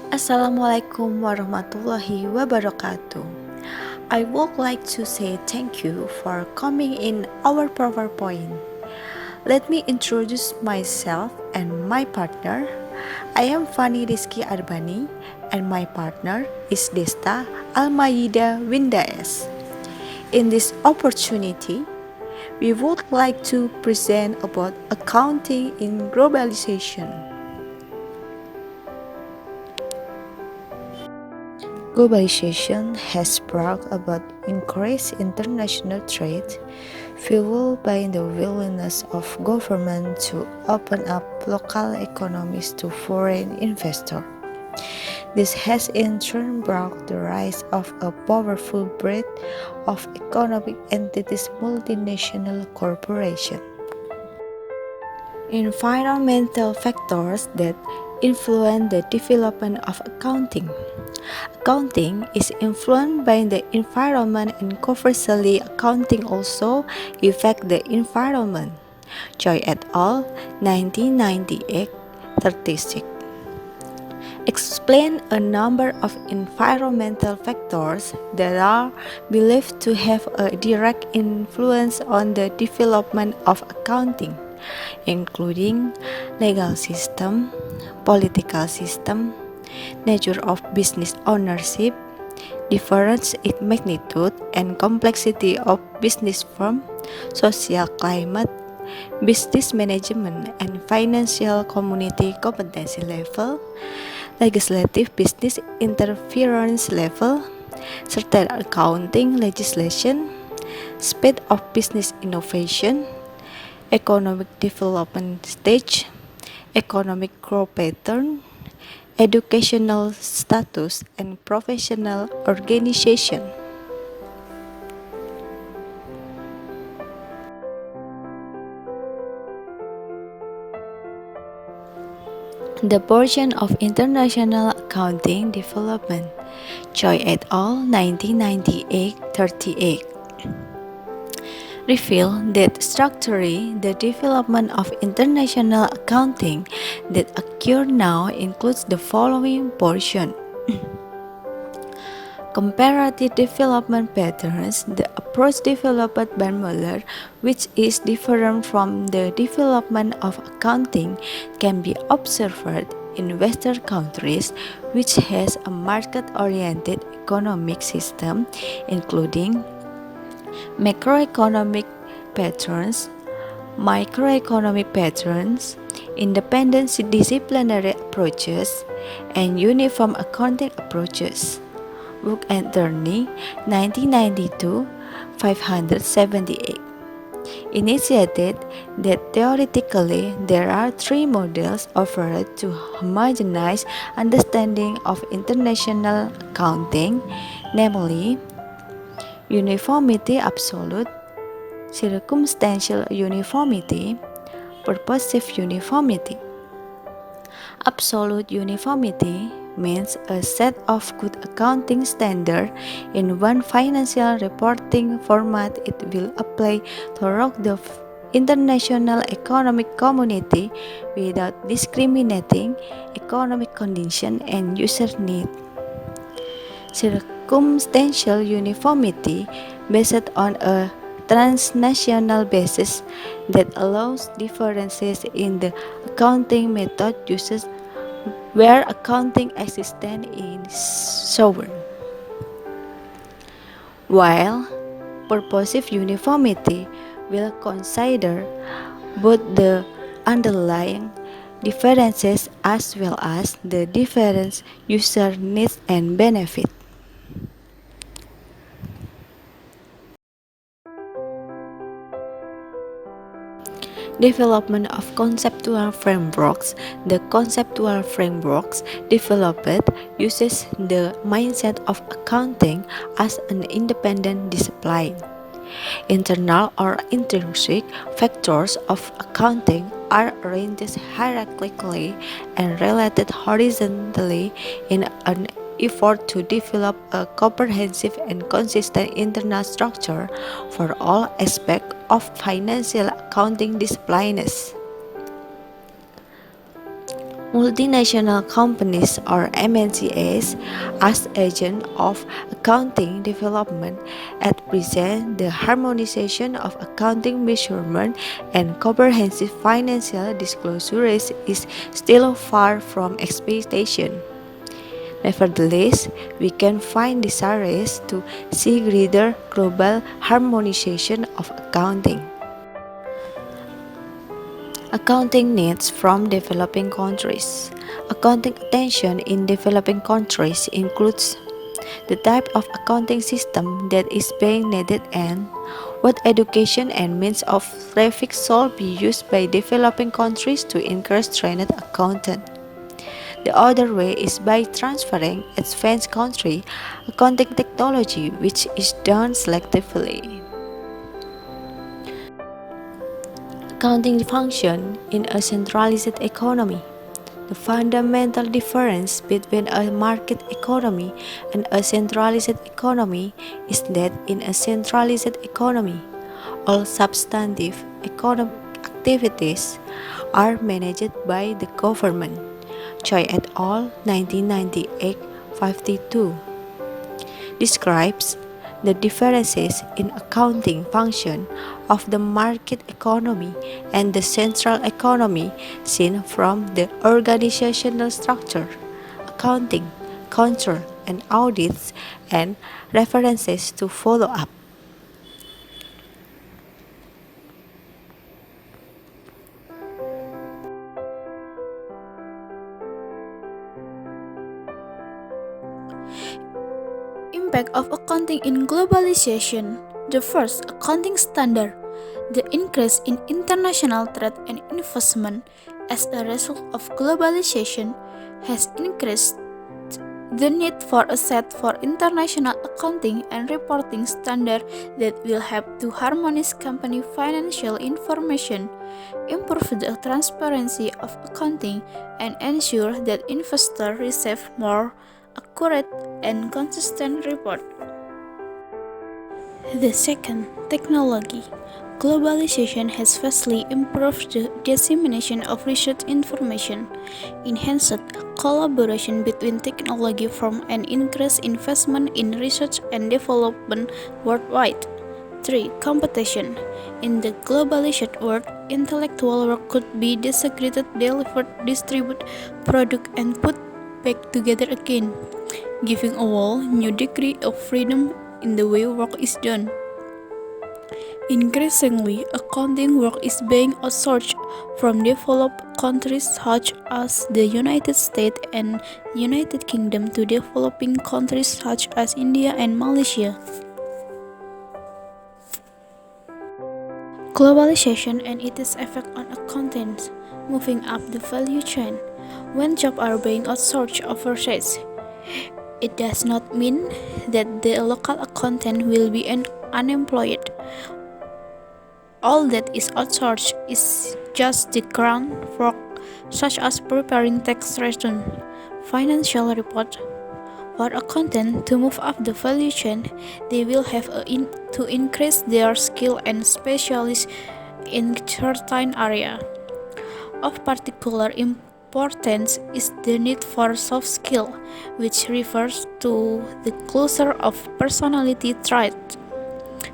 Assalamualaikum warahmatullahi wabarakatuh. I would like to say thank you for coming in our PowerPoint. Let me introduce myself and my partner. I am Fani Rizki A and my partner is Desta Almayda W. In this opportunity, we would like to present about accounting in globalization. Globalization has brought about increased international trade, fueled by the willingness of governments to open up local economies to foreign investors. This has in turn brought the rise of a powerful breed of economic entities, multinational corporations. Environmental factors that influence the development of accounting. Accounting is influenced by the environment and conversely accounting also affects the environment. Choi et al. 1998 36 explain a number of environmental factors that are believed to have a direct influence on the development of accounting, including legal system, political system, nature of business ownership, difference in magnitude and complexity of business firm, social climate, business management and financial community competency level, legislative business interference level, certain accounting legislation, speed of business innovation, economic development stage, economic growth pattern, educational status, and professional organization. The portion of international accounting development, Choi et al. 1998-38, reveal that structurally the development of international accounting that occur now includes the following portion. Comparative development patterns, the approach developed by Muller, which is different from the development of accounting, can be observed in Western countries, which has a market-oriented economic system, including macroeconomic patterns, microeconomic patterns, independent disciplinary approaches, and uniform accounting approaches. Book and Attorney 1992 578 initiated that theoretically there are three models offered to homogenize understanding of international accounting, namely uniformity absolute, circumstantial uniformity, purposive uniformity. Absolute uniformity means a set of good accounting standards in one financial reporting format. It will apply throughout the international economic community without discriminating economic condition and user need. Circumstantial uniformity based on a transnational basis that allows differences in the accounting method uses where accounting assistance is shown. While purposive uniformity will consider both the underlying differences as well as the different user needs and benefits. Development of conceptual frameworks. The conceptual frameworks developed uses the mindset of accounting as an independent discipline. Internal or intrinsic factors of accounting are arranged hierarchically and related horizontally in an effort to develop a comprehensive and consistent internal structure for all aspects of financial accounting disciplines. Multinational companies or MNCs as agents of accounting development at present the harmonization of accounting measurement and comprehensive financial disclosures is still far from expectation. Nevertheless, we can find desires to see greater global harmonization of accounting. Accounting needs from developing countries. Accounting attention in developing countries includes the type of accounting system that is being needed and what education and means of traffic shall be used by developing countries to encourage trained accountants. The other way is by transferring advanced country accounting technology, which is done selectively. Accounting function in a centralized economy. The fundamental difference between a market economy and a centralized economy is that in a centralized economy, all substantive economic activities are managed by the government. Choi et al. 1998 52 describes the differences in accounting function of the market economy and the central economy seen from the organizational structure, accounting, control, and audits, and references to follow up. Impact of accounting in globalization. The first, accounting standard. The increase in international trade and investment as a result of globalization has increased the need for a set for international accounting and reporting standard that will help to harmonize company financial information, improve the transparency of accounting, and ensure that investors receive more accurate and consistent report. The second, technology. Globalization has vastly improved the dissemination of research information, enhanced collaboration between technology firms, and increased investment in research and development worldwide. 3. Competition. In the globalized world, intellectual work could be disaggregated, delivered, distributed, produced, and put back together again, giving a whole new degree of freedom in the way work is done. Increasingly, accounting work is being outsourced from developed countries such as the United States and United Kingdom to developing countries such as India and Malaysia. Globalization and its effect on accountants. Moving up the value chain. When jobs are being outsourced overseas, it does not mean that the local accountant will be unemployed. All that is outsourced is just the groundwork, such as preparing tax return, financial report. For accountants to move up the value chain, they will have to increase their skill and specialize in certain area. Of particular importance is the need for soft skill, which refers to the cluster of personality traits,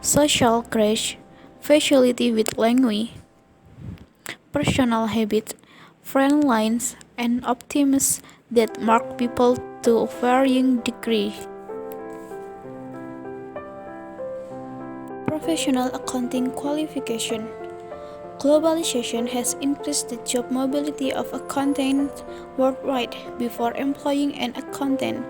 social grace, facility with language, personal habits, friendliness, and optimism that mark people to varying degrees. Professional accounting qualification. Globalization has increased the job mobility of accountants worldwide. Before employing an accountant,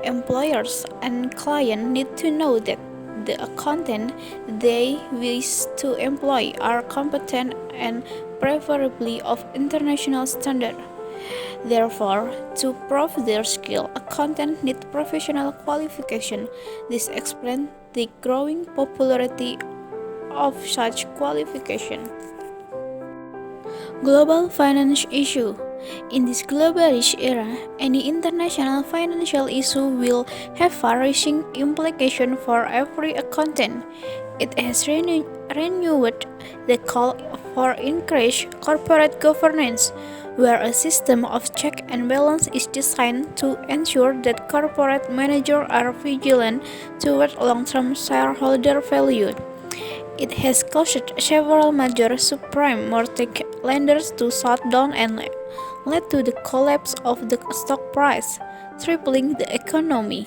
employers and clients need to know that the accountant they wish to employ are competent and preferably of international standard. Therefore, to prove their skill, accountants need professional qualification. This explains the growing popularity of such qualification. Global finance issue. In this globalized era, any international financial issue will have far-reaching implications for every accountant. It has renewed the call for increased corporate governance, where a system of check and balance is designed to ensure that corporate managers are vigilant toward long-term shareholder value. It has caused several major subprime mortgage lenders to shut down and led to the collapse of the stock price, tripling the economy.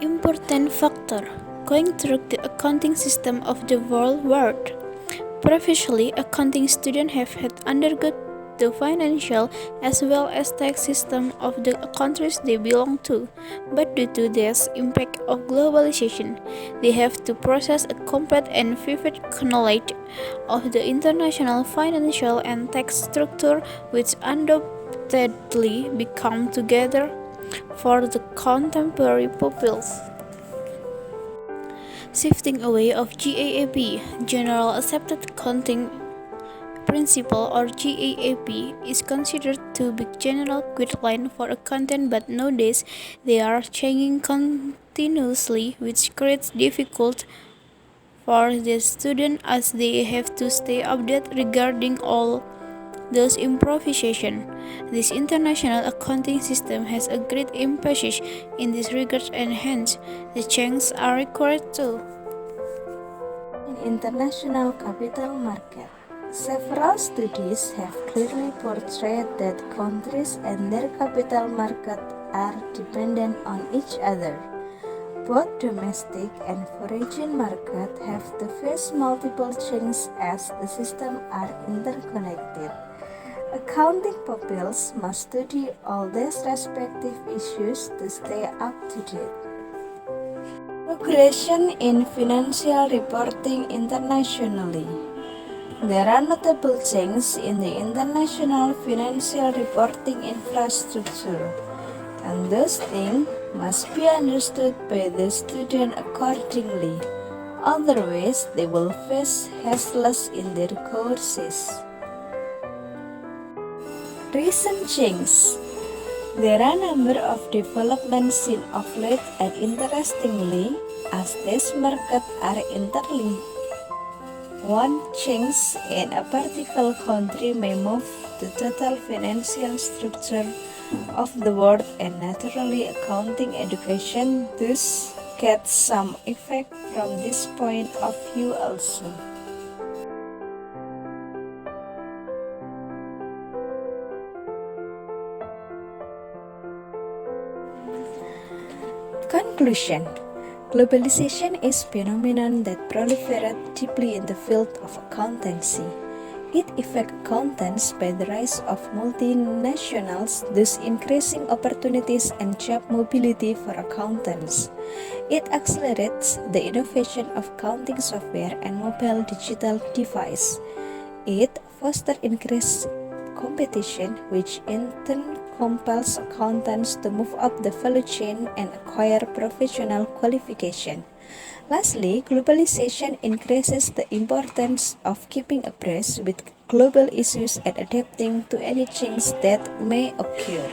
Important factor going through the accounting system of the world. Previously, accounting students have had undergone the financial as well as tax system of the countries they belong to, but due to this impact of globalization, they have to process a complete and vivid knowledge of the international financial and tax structure which undoubtedly become together for the contemporary pupils. Shifting away of GAAP, General Accepted Accounting Principle or GAAP is considered to be general guideline for accounting, but nowadays they are changing continuously, which creates difficult for the student as they have to stay updated regarding all those improvisation. This international accounting system has a great emphasis in this regard and hence the changes are required too. In international capital market, several studies have clearly portrayed that countries and their capital market are dependent on each other. Both domestic and foreign markets have to face multiple changes as the systems are interconnected. Accounting pupils must study all these respective issues to stay up to date. Progression in financial reporting internationally. There are notable changes in the international financial reporting infrastructure, and those things must be understood by the student accordingly. Otherwise, they will face hassles in their courses. Recent changes. There are a number of developments seen of late, and interestingly, as these markets are interlinked, one change in a particular country may move the total financial structure of the world, and naturally accounting education thus gets some effect from this point of view also. Conclusion. Globalization is a phenomenon that proliferates deeply in the field of accountancy. It affects accountants by the rise of multinationals, thus increasing opportunities and job mobility for accountants. It accelerates the innovation of accounting software and mobile digital devices. It fosters increased competition, which in turn compels accountants to move up the value chain and acquire professional qualification. Lastly, globalization increases the importance of keeping abreast with global issues and adapting to any changes that may occur.